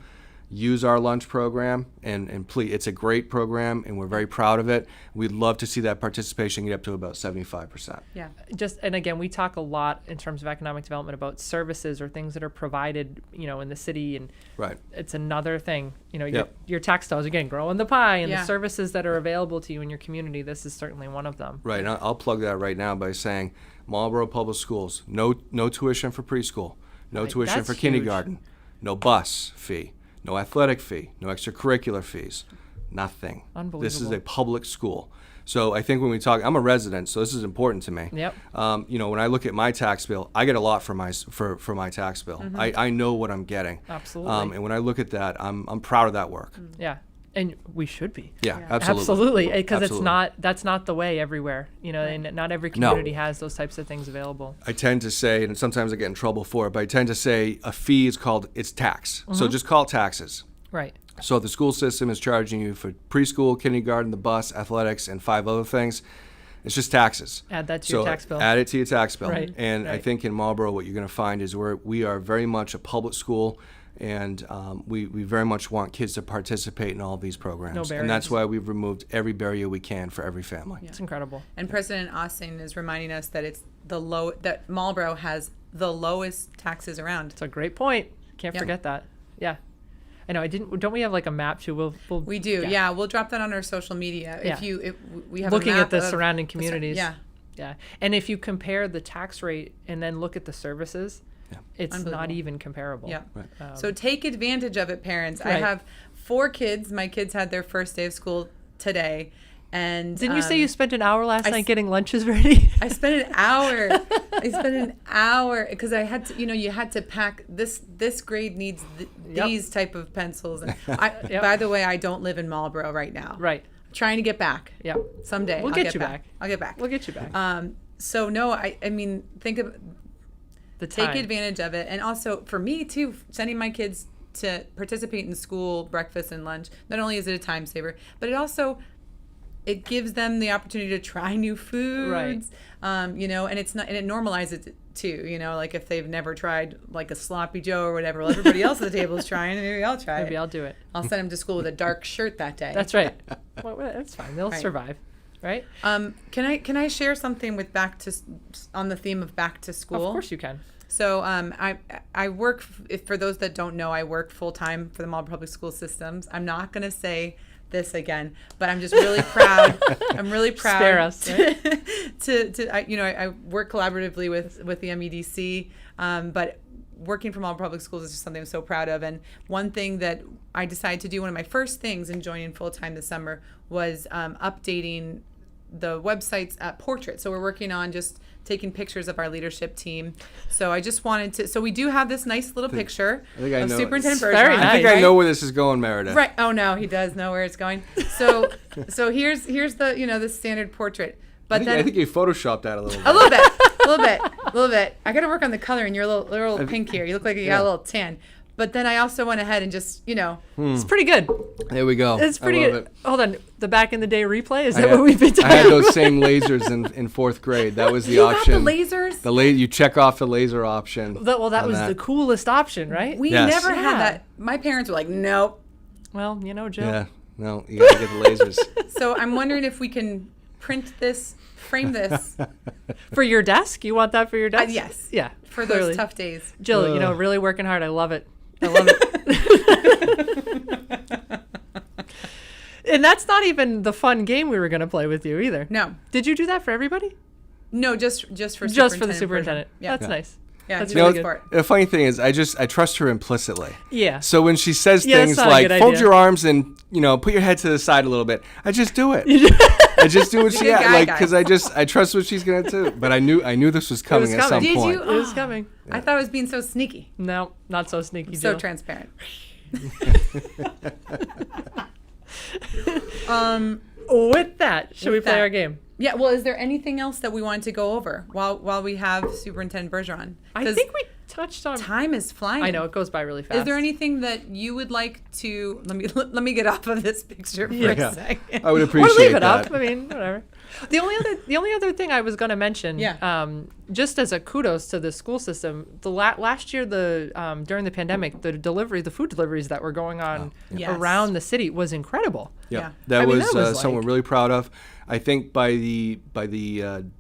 Use our lunch program, and please, it's a great program, and we're very proud of it. We'd love to see that participation get up to about 75%.
Yeah.
And again, we talk a lot in terms of economic development about services or things that are provided, in the city, and
Right.
it's another thing.
Yep.
Your tax dollars, again, growing the pie, and
Yeah.
the services that are available to you in your community. This is certainly one of them.
Right, and I'll plug that right now by saying Marlborough Public Schools, no tuition for preschool, no
Right,
tuition
that's
for
huge.
kindergarten, no bus fee, no athletic fee, no extracurricular fees, nothing.
Unbelievable.
This is a public school. So I think when we talk, I'm a resident, so this is important to me.
Yep.
When I look at my tax bill, I get a lot for my tax bill. I know what I'm getting.
Absolutely.
And when I look at that, I'm proud of that work.
Yeah. And we should be.
Yeah, absolutely.
Absolutely, because
Absolutely.
that's not the way everywhere, and not every community has those types of things available.
I tend to say, and sometimes I get in trouble for it, but I tend to say a fee is it's tax. So just call it taxes.
Right.
So if the school system is charging you for preschool, kindergarten, the bus, athletics, and 5 other things, it's just taxes.
Add that to your tax bill.
Add it to your tax bill.
Right,
And I
right.
think in Marlborough, what you're going to find is we are very much a public school, and we very much want kids to participate in all of these programs.
No
and that's
barriers.
why we've removed every barrier we can for every family.
It's incredible.
And President Austin is reminding us that that Marlborough has the lowest taxes around.
It's a great point. Can't
Yeah.
forget that. Yeah. I know. Don't we have like a map too?
We do. Yeah. We'll drop that on our social media.
Yeah.
If we have
Looking
a map
at the
of
surrounding communities.
Yeah.
Yeah. And if you compare the tax rate and then look at the services, it's not
Unbelievable.
even comparable.
Yeah.
Right.
So take advantage of it, parents. I
Right.
have 4 kids. My kids had their first day of school today. And
Didn't you say you spent an hour last
I
night
s-
getting lunches ready?
I spent an hour. I spent an hour because I had to, you had to pack this grade needs
Yep.
these type of pencils. And
Yep.
by the way, I don't live in Marlborough right now.
Right.
I'm trying to get back.
Yeah.
Someday.
We'll
I'll
get you back.
I'll get back.
We'll get you back.
So no, I mean, think of
The
take
time.
advantage of it. And also for me too, sending my kids to participate in school, breakfast and lunch, not only is it a time saver, but it gives them the opportunity to try new foods, and it normalizes it too, like if they've never tried like a sloppy Joe or whatever, well, everybody else at the table is trying, and maybe I'll try
Maybe
it.
I'll do it.
I'll send them to school with a dark shirt that day.
That's right. Well, that's fine. They'll
Right.
survive. Right?
Can I share something with on the theme of back to school?
Of course you can.
So I work, for those that don't know, I work full time for the Marlborough Public School systems. I'm not going to say this again, but I'm just really proud. I'm really proud.
Spare us.
I work collaboratively with the MEDC, but working for Marlborough Public Schools is just something I'm so proud of. And one thing that I decided to do, one of my first things in joining full time this summer, was updating the websites at Portrait. So we're working on just taking pictures of our leadership team. So I just wanted to. So we do have this nice little picture
I think I
of
know-
Superintendent
It's
Bergeron.
very
I think
nice.
I know where this is going, Meredith.
Right. Oh no, he does know where it's going. So here's the the standard portrait. But
I
then
think you photoshopped that a little bit.
a little bit. I got to work on the color, and you're a little pink here. You look like you got a little tan. But then I also went ahead and just
It's pretty good.
There we go.
It's pretty
I love
good.
it.
Hold on. The back in the day replay? Is
I
that
had-
what we've been talking
I had
about?
those same lasers in 4th grade. That was the
you got
option.
the lasers.
You check off the laser option.
That
on
was the coolest option, right?
We
Yes.
never
Yeah.
had that. My parents were like, nope.
Well, Joe.
Yeah. No, you gotta get the lasers.
So I'm wondering if we can print this, frame this
For your desk? You want that for your desk?
yes.
Yeah.
for
clearly.
those tough days.
Jill, really working hard. I love it. I love it. And that's not even the fun game we were going to play with you either.
No,
Did you do that for everybody?
no, just for
Just for the
Superintendent
superintendent.
Bergeron. Yeah,
That's nice.
yeah,
that's
he
really
was
good.
for it.
The funny thing is, I trust her implicitly.
Yeah.
So when she says
Yeah, that's
things
not a
like
good
"fold
idea.
your arms and put your head to the side a little bit," I just do it. I just do what she
good guy,
because I trust what she's gonna do. But I knew this was coming at some
coming.
Did
point.
you?
It was coming.
I thought I was being so sneaky,
No, not so sneaky,
so
Jill.
transparent.
With that, should we
With
play
that.
our game?
Yeah. Well, is there anything else that we wanted to go over while we have Superintendent Bergeron?
I
'Cause
think we touched on.
time is flying.
I know it goes by really fast.
Is there anything that you would like to let me get off of this picture for
Yeah.
a second?
I would
Or
appreciate
leave it
that.
up. I mean, whatever. The only other thing I was going to mention,
Yeah.
just as a kudos to the school system, last year during the pandemic, the food deliveries that were going on
Yes.
around the city was incredible.
Yeah.
That
I mean,
was,
that was
something
like-
we're really proud of. I think by the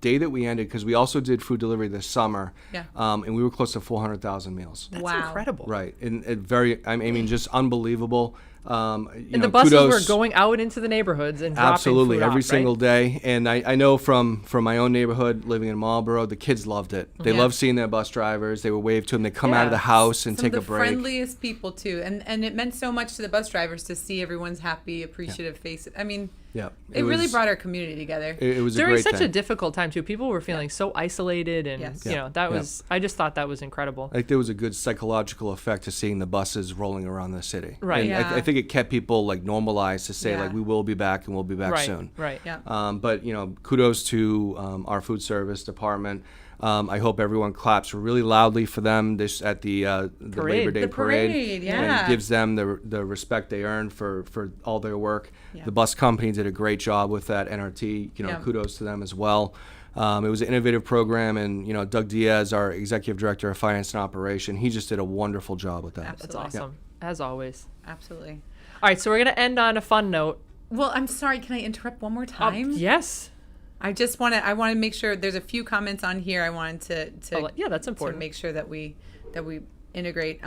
day that we ended, because we also did food delivery this summer,
Yeah.
and we were close to 400,000 meals.
That's
Wow.
incredible.
Right, and I mean, just unbelievable.
And the buses were going out into the neighborhoods and dropping
absolutely
food
every
off,
single
right?
day. And I know from my own neighborhood, living in Marlborough, the kids loved it. They
Yeah.
loved seeing their bus drivers. They would wave to them. They come out of
Yeah.
the house and
Some
take
of
a
the
break.
friendliest people too, and it meant so much to the bus drivers to see everyone's happy, appreciative faces. I mean,
Yeah,
it really
was-
brought our community together.
It was a
During
great
such a
thing.
difficult time too, people were feeling so isolated, and
Yes.
that was. I just thought that was incredible.
Like there was a good psychological effect to seeing the buses rolling around the city.
Right.
And
Yeah.
I think it kept people like normalized to say
Yeah.
like we will be back and we'll be back
Right.
soon.
Right.
Yeah.
But kudos to our food service department. I hope everyone claps really loudly for them this at the
Parade.
Labor Day
The parade, yeah.
and gives them the respect they earn for all their work.
Yeah.
The bus company did a great job with that. NRT,
Yeah.
kudos to them as well. It was an innovative program, and Doug Diaz, our executive director of finance and operation, he just did a wonderful job with that.
That's
Absolutely.
awesome, as always.
Absolutely.
All right, so we're gonna end on a fun note.
Well, I'm sorry. Can I interrupt one more time?
Yes.
I just want to make sure there's a few comments on here. I wanted to
Yeah, that's
to
important.
make sure that we integrate.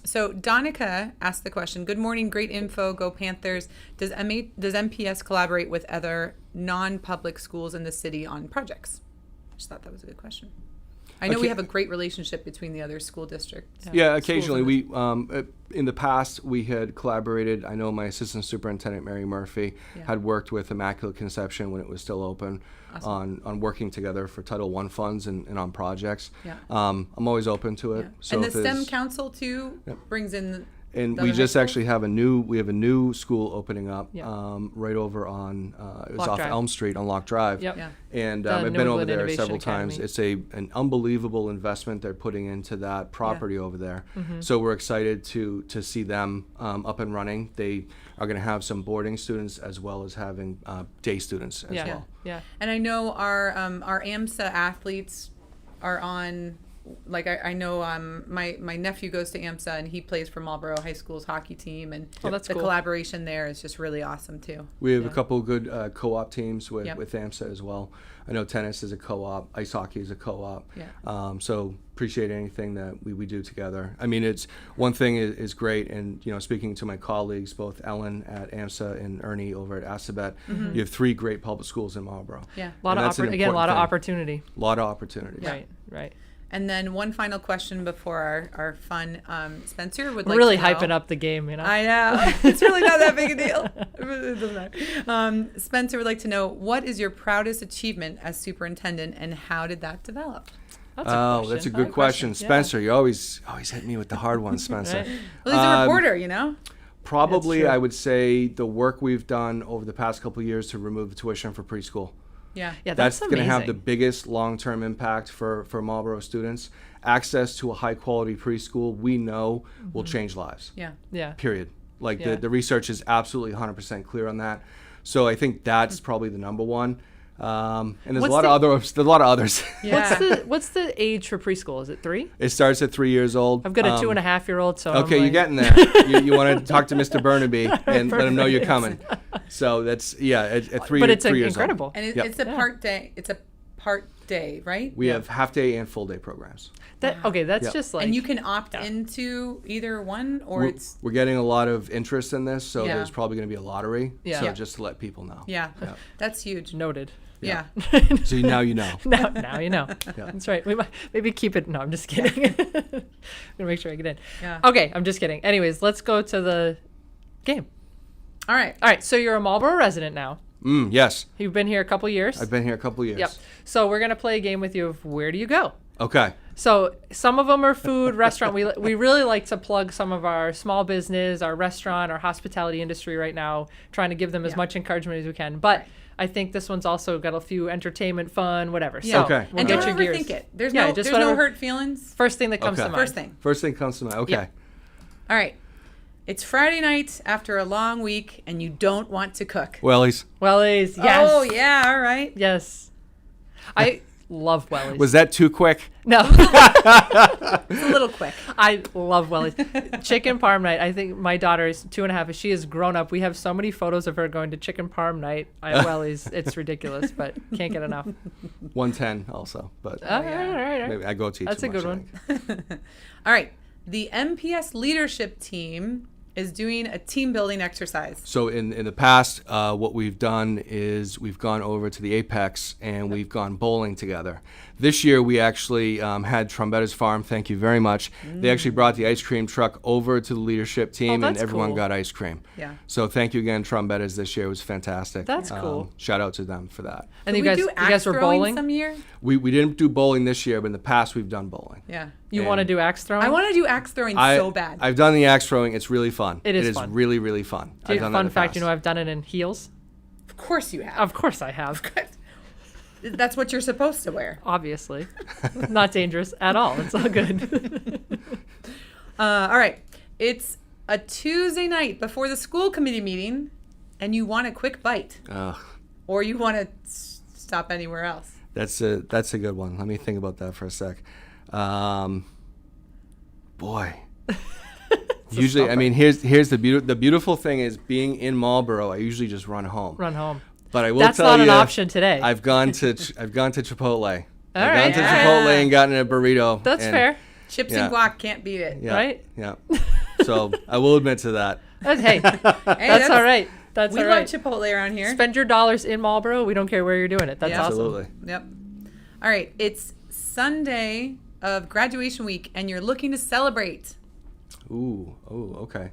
So Donica asked the question. Good morning, great info. Go Panthers. Does MPS collaborate with other non-public schools in the city on projects? I just thought that was a good question. I know we have a great relationship between the other school districts.
Yeah, occasionally we in the past we had collaborated. I know my assistant superintendent Mary Murphy had worked with Immaculate Conception when it was still open on working together for Title I funds and on projects.
Yeah.
I'm always open to it.
Yeah.
So
And the
if
STEM
there's-
Council too brings in.
And
the
we
other
just
high
actually have a new school opening up
Yeah.
right over on it was
Lock
off
Drive.
Elm Street on Lock Drive.
Yep.
Yeah.
And
The
I've
New
been over
England
there
Innovation
several times.
Academy.
It's an unbelievable investment they're putting into that property over there. So we're excited to see them up and running. They are going to have some boarding students as well as having day students as
Yeah.
well.
Yeah.
And I know our AMSA athletes are on. Like I know my nephew goes to AMSA and he plays for Marlborough High School's hockey team, and
Oh, that's
the
cool.
collaboration there is just really awesome too.
We have a couple of good co-op teams with
Yep.
AMSA as well. I know tennis is a co-op, ice hockey is a co-op.
Yeah.
So appreciate anything that we do together. I mean, it's one thing is great, and speaking to my colleagues, both Ellen at AMSA and Ernie over at Assabet, you have 3 great public schools in Marlborough.
Yeah.
A lot
And
of
that's an
a lot of
important thing.
opportunity.
A lot of opportunities.
Right. Right.
And then one final question before our fun, Spencer would
We're
like
really
to know.
hyping up the game, you know.
I know. It's really not that big a deal. It doesn't matter. Spencer would like to know, what is your proudest achievement as superintendent and how did that develop?
That's a
That's a
question.
good question.
Yeah.
Spencer, you always hit me with the hard one, Spencer.
Right.
Well, he's a reporter, you know?
Probably,
That's true.
I would say the work we've done over the past couple of years to remove the tuition for preschool.
Yeah.
Yeah,
That's
that's
going to have the
amazing.
biggest long-term impact for Marlborough students. Access to a high-quality preschool, we know, will change lives.
Yeah.
Yeah.
Period. Like
Yeah.
the research is absolutely 100% clear on that. So I think that's probably the number one. And there's
What's
a lot of others.
Yeah.
What's the age for preschool? Is it 3?
It starts at 3 years old.
I've got a 2.5-year-old, so
Okay,
I'm
you're getting there. You want to talk to Mr. Burnaby and let him know you're coming. So that's at 3
But it's
3 years
incredible.
And
Yep.
it's a part day. It's a part day, right?
We have half-day and full-day programs.
That's
Yep.
just like.
And you can opt into either one, or
We're,
it's
we're getting a lot of interest in this, so
Yeah.
there's probably going to be a lottery.
Yeah.
So
Yeah.
just to let people know.
yeah, that's huge.
noted.
Yeah.
So now you know.
Now you know.
Yeah.
That's right. We might maybe keep it. No, I'm just kidding. I'm gonna make sure I get in.
Yeah.
Okay, I'm just kidding. Anyways, let's go to the game.
All right.
All right. So you're a Marlborough resident now.
Yes.
You've been here a couple years.
I've been here a couple of years.
Yep. So we're gonna play a game with you of where do you go.
Okay.
So some of them are food, restaurant. We really like to plug some of our small business, our restaurant, our hospitality industry right now, trying to give them as much encouragement as we can. But I think this one's also got a few entertainment, fun, whatever.
Yeah.
So
Okay.
we'll
And
get
don't
your
overthink
gears.
it. There's
Yeah,
no
just
there's no
whatever-
hurt feelings.
First thing that comes
Okay.
to mind.
First thing.
First thing comes to mind. Okay.
Yeah.
All right. It's Friday night after a long week and you don't want to cook.
Wellies.
Wellies. Yes.
Oh, yeah. All right.
Yes. I love Wellies.
Was that too quick?
No.
It's a little quick.
I love Wellies. Chicken parm night. I think my daughter is 2.5. She is grown up. We have so many photos of her going to chicken parm night at Wellies. It's ridiculous, but can't get enough.
110 also, but
All right.
maybe I go to
That's
too
a good
much, I
one.
think.
All right. The MPS leadership team is doing a team building exercise.
So in the past, what we've done is we've gone over to the Apex and we've gone bowling together. This year we actually had Trombetta's Farm. Thank you very much. They actually brought the ice cream truck over to the leadership team, and
that's
everyone
cool.
got ice cream.
Yeah.
So thank you again, Trombetta's this year. It was fantastic.
That's cool.
Shout out to them for that.
And
Did
you
we do
guys, you guys were
axe throwing
bowling.
some year?
We didn't do bowling this year, but in the past we've done bowling.
Yeah.
You
And
want to do axe throwing?
I want to do axe throwing so bad.
I've done the axe throwing. It's really fun.
It is fun.
really, really fun.
Do you-
I've done that in
fun
the
fact, you
past.
know, I've done it in heels.
Of course you have.
Of course I have.
That's what you're supposed to wear.
Obviously. Not dangerous at all. It's all good.
All right. It's a Tuesday night before the school committee meeting, and you want a quick bite,
Ugh.
or you want to stop anywhere else.
That's a good one. Let me think about that for a sec. Boy. Usually, I mean, here's the beautiful thing is being in Marlborough. I usually just run home.
Run home.
But I will
That's
tell
not
you,
an option today.
I've gone to Chipotle. I've
right.
gone to
Yeah.
Chipotle and gotten a burrito.
That's
and-
fair.
Chips
Yeah.
and guac can't beat it.
Yeah,
Right?
Yeah. So I will admit to that.
Hey,
Hey,
that's all right. That's
We
all
love
right.
Chipotle around here.
Spend your dollars in Marlborough. We don't care where you're doing it. That's
Yeah.
awesome.
Absolutely.
Yep. All right. It's Sunday of graduation week, and you're looking to celebrate.
Ooh. Oh. Okay.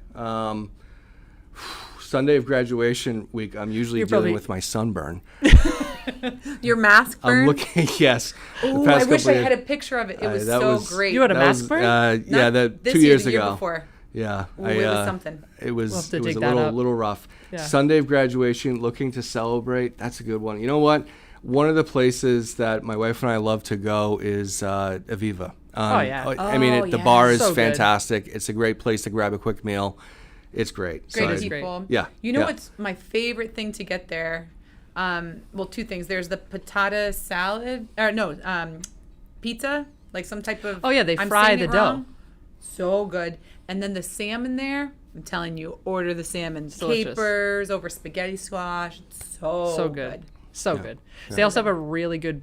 Sunday of graduation week. I'm usually
You're
dealing
probably-
with my sunburn.
Your mask burn.
I'm looking. Yes.
Ooh, I wish I had a picture of it. It was
that
so
was-
great.
You had a
That
mask
was,
burn?
yeah,
Not
that
this
2
year,
years
the year
ago.
before.
Yeah,
Ooh, it was something.
It was
We'll have to
it was
dig
a
that up.
little rough.
Yeah.
Sunday of graduation, looking to celebrate. That's a good one. You know what? One of the places that my wife and I love to go is Evviva.
Oh, yeah.
I mean,
Oh,
the
yeah.
bar is
So good.
fantastic. It's a great place to grab a quick meal. It's great.
Great
is
people.
Yeah,
You know
yeah.
what's my favorite thing to get there? Well, two things. There's the patata salad, or no, pizza, like some type of.
Oh, yeah, they
I'm
fry
saying
the
it
dough.
wrong. So good. And then the salmon there. I'm telling you, order the salmon.
Delicious.
Capers over spaghetti squash. It's so
good. So good. So they also have a really good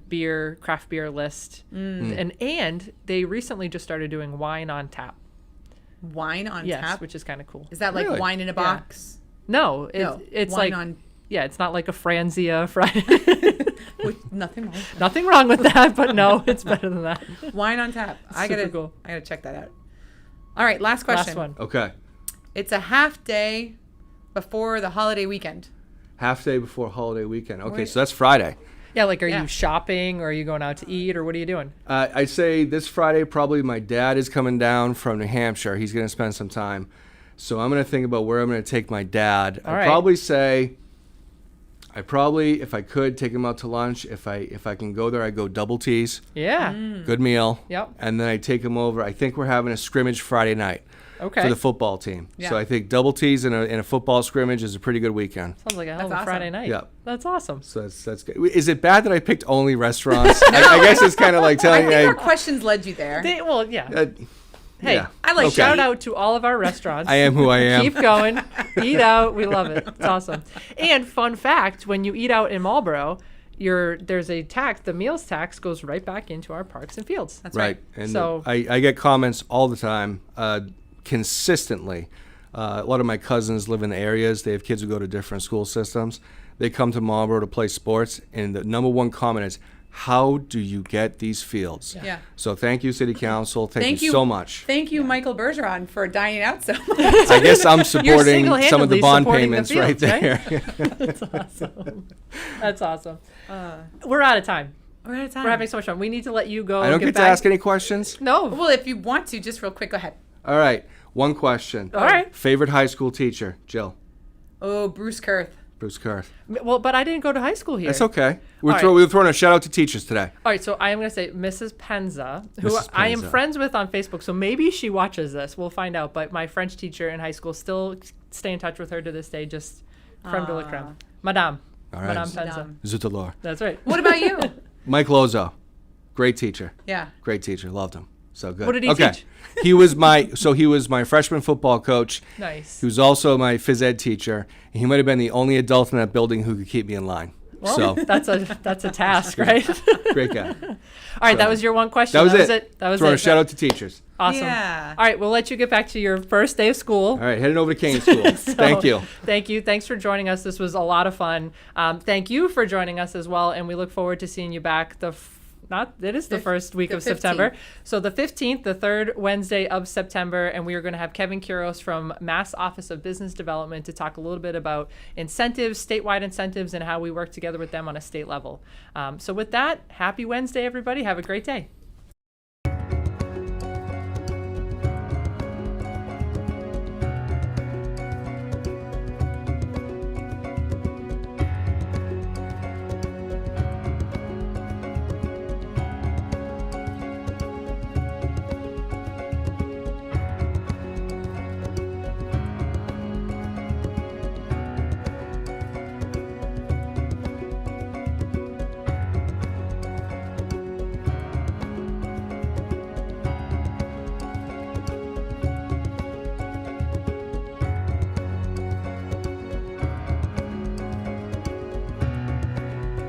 craft beer list. And they recently just started doing wine on tap.
Wine on
Yes,
tap.
which is kind of cool.
Is that like
Really?
wine in a box?
No,
No,
it's
wine
like
on.
yeah, it's not like a Franzia Friday.
Nothing wrong. With
Nothing wrong with that, but no, it's better than that.
that. Wine on tap. I
Super cool.
gotta check that out. All right, last question.
Last one.
Okay.
It's a half day before the holiday weekend.
Half day before holiday weekend. Okay,
Wait.
so that's Friday.
Yeah, like are
Yeah.
you shopping or are you going out to eat or what are you doing?
I'd say this Friday, probably my dad is coming down from New Hampshire. He's going to spend some time. So I'm going to think about where I'm going to take my dad.
All
I'd
right.
probably say, if I could, take him out to lunch. If I can go there, I go double T's.
Yeah.
Good meal.
Yep.
And then I take him over. I think we're having a scrimmage Friday night
Okay.
for the football team.
Yeah.
So I think double T's in a football scrimmage is a pretty good weekend.
Sounds like a hell of
That's
a Friday
awesome.
night.
Yeah.
That's awesome.
So that's good. Is it bad that I picked only restaurants? I guess it's kind of like
I
telling
think
you.
our questions led you there.
Well, yeah. Hey,
yeah.
I like
Okay.
Shout out to all of our restaurants.
I am who I am.
Keep going. Eat out. We love it. It's awesome. And fun fact, when you eat out in Marlborough, there's a tax, the meals tax goes right back into our parks and fields.
That's right.
And
So-
I get comments all the time, consistently. A lot of my cousins live in the areas. They have kids who go to different school systems. They come to Marlborough to play sports, and the number one comment is, how do you get these fields?
Yeah.
So thank you, City Council. Thank you so much.
Thank you, Michael Bergeron, for dining out so much.
I guess I'm supporting some of the
single-handedly
bond
supporting the
payments
fields,
right
right?
there.
That's awesome. That's awesome. We're out of time.
We're out of time.
We're having so much fun. We need to let you go.
I don't get to ask any questions?
No.
Well, if you want to, just real quick, go ahead.
All right. One question.
All right.
Favorite high school teacher? Jill.
Oh, Bruce Kurth.
Bruce Kurth.
Well, but I didn't go to high school here.
That's okay. We're
All right.
we're throwing a shout out to teachers today.
All right, so I am going to say Mrs. Penza, who
Mrs.
I am
Penza.
friends with on Facebook, so maybe she watches this. We'll find out. But my French teacher in high school, still stay in touch with her to this day, just creme de la creme. Madame.
All right.
Madame Penza.
Madame.
Zutalor.
That's right.
What about you?
Mike Lozo. Great teacher.
Yeah.
Great teacher. Loved him. So good.
What did he
okay.
teach?
He was my freshman football coach.
Nice.
He was also my phys ed teacher. He might have been the only adult in that building who could keep me in line.
Well,
so
that's a task, right?
great guy.
All right, that was your one question.
That was it.
That was
Throwing
it.
a shout out to teachers.
Awesome.
Yeah.
All right, we'll let you get back to your first day of school.
All right, heading over to Kane School. Thank you.
Thank you. Thanks for joining us. This was a lot of fun. Thank you for joining us as well, and we look forward to seeing you back it is the first week
the
of September.
15th.
So the 15th, the third Wednesday of September, and we are going to have Kevin Kuros from Mass Office of Business Development to talk a little bit about incentives, statewide incentives, and how we work together with them on a state level. So with that, happy Wednesday, everybody. Have a great day.